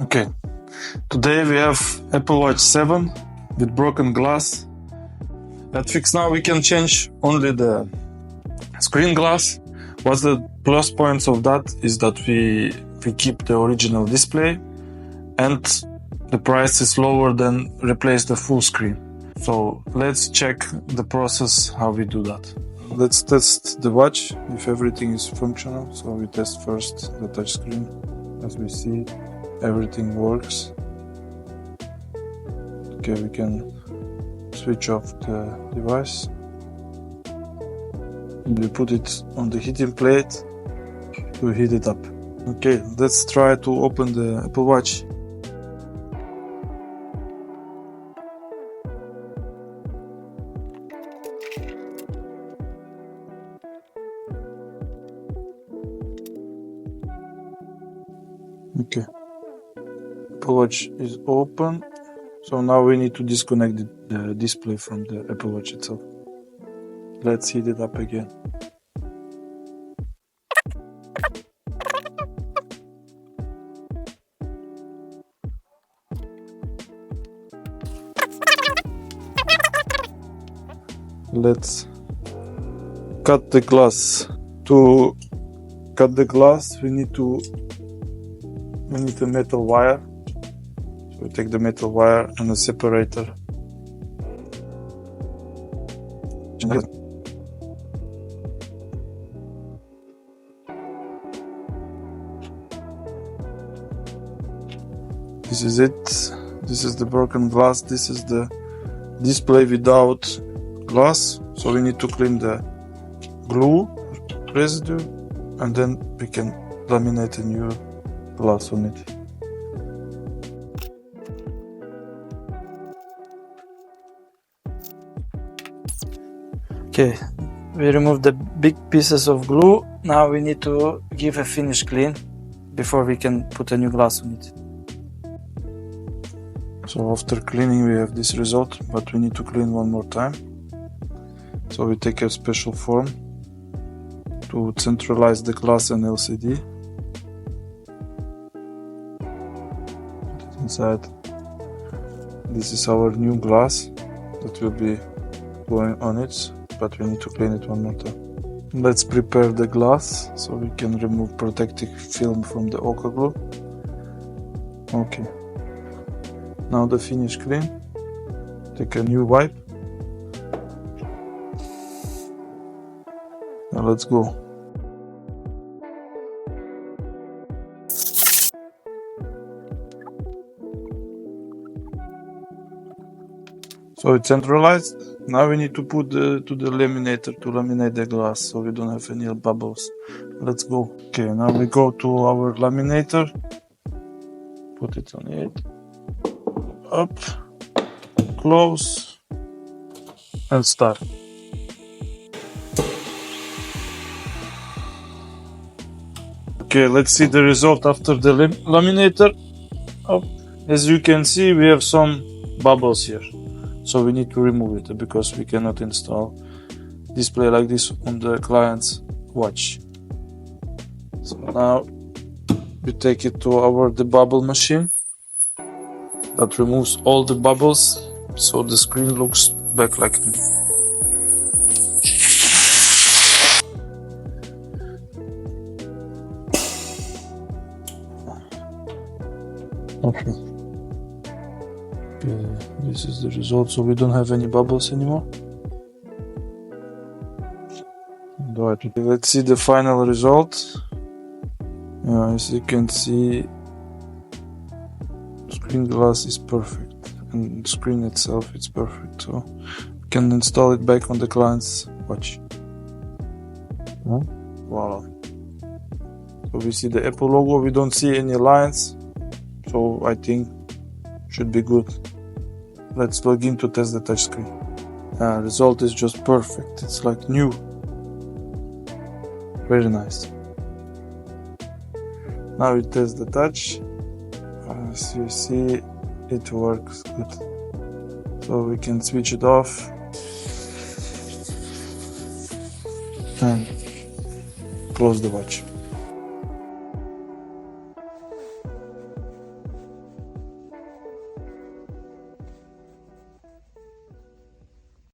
Okay, today we have Apple Watch 7 with broken glass. At FIXNOW we can change only the screen glass. What's the plus points of that is that we keep the original display and the price is lower than replace the full screen. So let's check the process how we do that. Let's test the watch if everything is functional. So we test first the touch screen. As we see, everything works. Okay, we can switch off the device. We put it on the heating plate to heat it up. Okay, let's try to open the Apple Watch. Okay, Apple Watch is open. So now we need to disconnect the display from the Apple Watch itself. Let's heat it up again. Let's cut the glass. To cut the glass, we need a metal wire. So we take the metal wire and a separator. This is it. This is the broken glass. This is the display without glass. So we need to clean the glue residue and then we can laminate a new glass on it. Okay, we removed the big pieces of glue. Now we need to give a finish clean before we can put a new glass on it. So after cleaning we have this result, but we need to clean one more time. So we take a special form to centralize the glass and LCD. Put it inside. This is our new glass that will be going on it, but we need to clean it one more time. Let's prepare the glass so we can remove protective film from the Oka glue. Okay. Now the finish clean. Take a new wipe. Now let's go. So it's centralized. Now we need to put to the laminator to laminate the glass so we don't have any bubbles. Let's go. Okay, now we go to our laminator. Put it on it. Up, close, and start. Okay, let's see the result after the laminator. Up. As you can see, we have some bubbles here. So we need to remove it because we cannot install display like this on the client's watch. So now we take it to our debubble machine that removes all the bubbles so the screen looks back like new. Okay. This is the result, so we don't have any bubbles anymore. Let's see the final result. As you can see, screen glass is perfect and the screen itself is perfect, so we can install it back on the client's watch. Wow. So we see the Apple logo, we don't see any lines, so I think should be good. Let's log in to test the touchscreen. Result is just perfect. It's like new. Very nice. Now we test the touch. As you see, it works good. So we can switch it off and close the watch.